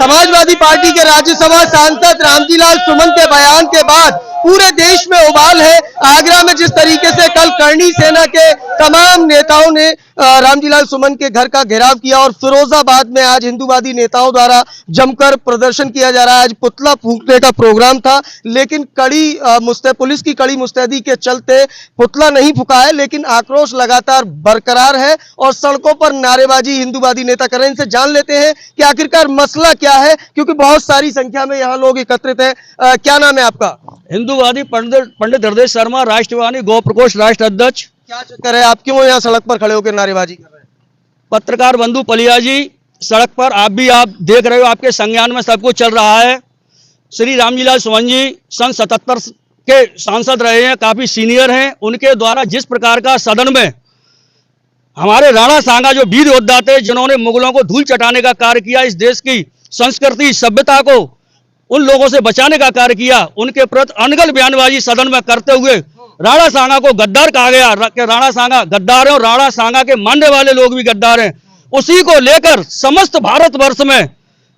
Samajwadi party के राज्यसभा सांसद रामजीलाल सुमन के बयान के बाद पूरे देश में उबाल है। आगरा में जिस तरीके से कल करणी सेना के तमाम नेताओं ने रामजीलाल सुमन के घर का घेराव किया और फिरोजाबाद में आज हिंदूवादी नेताओं द्वारा जमकर प्रदर्शन किया जा रहा है। आज पुतला फूंकने का प्रोग्राम था, लेकिन पुलिस की कड़ी मुस्तैदी के चलते पुतला नहीं फूंका है, लेकिन आक्रोश लगातार बरकरार है और सड़कों पर नारेबाजी हिंदूवादी नेता कर रहे हैं। इनसे जान लेते हैं कि आखिरकार मसला क्या है, क्योंकि बहुत सारी संख्या में यहाँ लोग एकत्रित हैं। क्या नाम है आपका? हिंदूवादी पंडित हृदय शर्मा, राष्ट्रवादी गौ प्रकोष्ठ राष्ट्र अध्यक्ष। क्या चक्कर है, आप क्यों यहाँ सड़क पर खड़े होकर नारेबाजी कर रहे हैं? पत्रकार बंधु पलिया जी, सड़क पर आप देख रहे हो, आपके संज्ञान में सब कुछ चल रहा है। श्री रामजीलाल सुमन जी सन 77 के सांसद रहे हैं, काफी सीनियर हैं। उनके द्वारा जिस प्रकार का सदन में हमारे राणा सांगा जो वीर योद्धा थे, जिन्होंने मुगलों को धूल चटाने का कार्य किया, इस देश की संस्कृति सभ्यता को उन लोगों से बचाने का कार्य किया, उनके प्रति अनगल बयानबाजी सदन में करते हुए राणा सांगा को गद्दार कहा गया कि राणा सांगा गद्दार है और राणा सांगा के मानने वाले लोग भी गद्दार हैं। उसी को लेकर समस्त भारतवर्ष में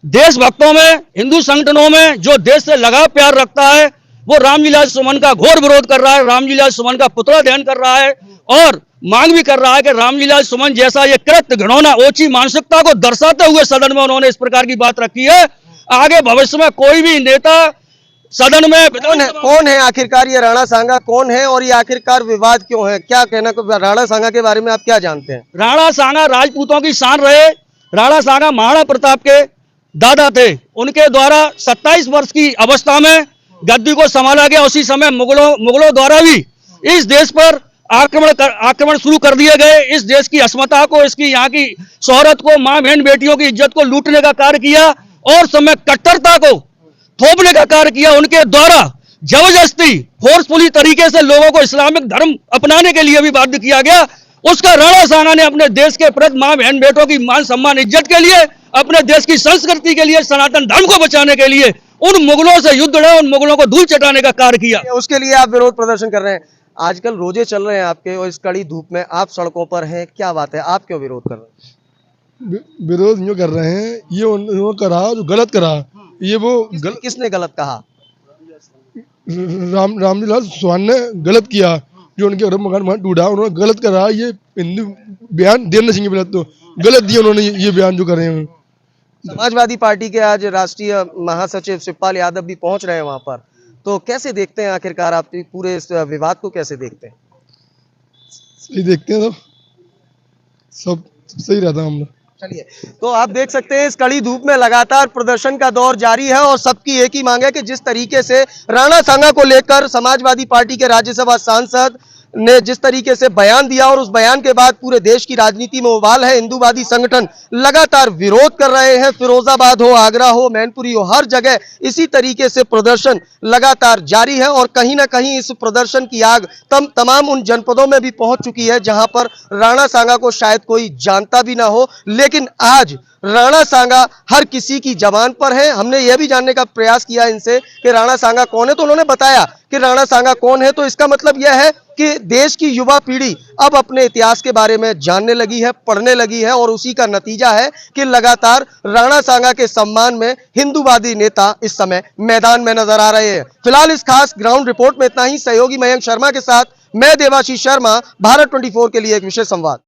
देशभक्तों में, हिंदू संगठनों में जो देश से लगाव प्यार रखता है, वो रामजीलाल सुमन का घोर विरोध कर रहा है, रामजीलाल सुमन का पुतला दहन कर रहा है और मांग भी कर रहा है कि रामजीलाल सुमन जैसा ये कृत्य घिनौना ओछी मानसिकता को दर्शाते हुए सदन में उन्होंने इस प्रकार की बात रखी है। आगे भविष्य में कोई भी नेता सदन में कौन है आखिरकार ये राणा सांगा कौन है और ये आखिरकार विवाद क्यों है? क्या कहना राणा सांगा के बारे में आप क्या जानते हैं? राणा सांगा राजपूतों की शान रहे। राणा सांगा महाराणा प्रताप के दादा थे। उनके द्वारा 27 वर्ष की अवस्था में गद्दी को संभाला गया। उसी समय मुगलों द्वारा भी इस देश पर आक्रमण शुरू कर दिए गए। इस देश की अस्मिता को, इसकी यहाँ की शोहरत को, माँ बहन बेटियों की इज्जत को लूटने का कार्य किया और समय कट्टरता को थोपने का कार्य किया। उनके द्वारा जबरदस्ती फोर्सफुली तरीके से लोगों को इस्लामिक धर्म अपनाने के लिए भी बाध्य किया गया। उसका राणा सांगा ने अपने देश के प्रति मां बहन बेटों की मान सम्मान इज्जत के लिए, अपने देश की संस्कृति के लिए, सनातन धर्म को बचाने के लिए उन मुगलों से युद्ध लड़ा, उन मुगलों को धूल चटाने का कार्य किया। उसके लिए आप विरोध प्रदर्शन कर रहे हैं। आजकल रोजे चल रहे हैं आपके और इस कड़ी धूप में आप सड़कों पर हैं, क्या बात है, आप क्यों विरोध कर रहे हैं? विरोध यूँ कर रहे हैं, ये उन्होंने करा जो गलत करा, ये वो किसने गलत कहा? रामजीलाल सुमन ने गलत किया, जो उनके घर मकान टूटा, उन्होंने गलत करा। ये हिंदू बयान देना चाहिए, तो गलत दिया उन्होंने ये बयान जो करे हैं। समाजवादी पार्टी के आज राष्ट्रीय महासचिव शिवपाल यादव भी पहुंच रहे हैं वहां पर, तो कैसे देखते हैं आखिरकार आप पूरे इस विवाद को कैसे देखते हैं? सही देखते हैं, तो सब सही रहता है हम लोग। चलिए, तो आप देख सकते हैं इस कड़ी धूप में लगातार प्रदर्शन का दौर जारी है और सबकी एक ही मांग है कि जिस तरीके से राणा सांगा को लेकर समाजवादी पार्टी के राज्यसभा सांसद ने जिस तरीके से बयान दिया और उस बयान के बाद पूरे देश की राजनीति में उबाल है। हिंदूवादी संगठन लगातार विरोध कर रहे हैं। फिरोजाबाद हो, आगरा हो, मैनपुरी हो, हर जगह इसी तरीके से प्रदर्शन लगातार जारी है और कहीं ना कहीं इस प्रदर्शन की आग तमाम उन जनपदों में भी पहुंच चुकी है जहां पर राणा सांगा को शायद कोई जानता भी ना हो, लेकिन आज राणा सांगा हर किसी की जबान पर है। हमने यह भी जानने का प्रयास किया इनसे कि राणा सांगा कौन है, तो उन्होंने बताया कि राणा सांगा कौन है। तो इसका मतलब यह है कि देश की युवा पीढ़ी अब अपने इतिहास के बारे में जानने लगी है, पढ़ने लगी है और उसी का नतीजा है कि लगातार राणा सांगा के सम्मान में हिंदूवादी नेता इस समय मैदान में नजर आ रहे हैं। फिलहाल इस खास ग्राउंड रिपोर्ट में इतना ही। सहयोगी मयंक शर्मा के साथ मैं देवाशीष शर्मा, भारत 24 के लिए एक विशेष संवाद।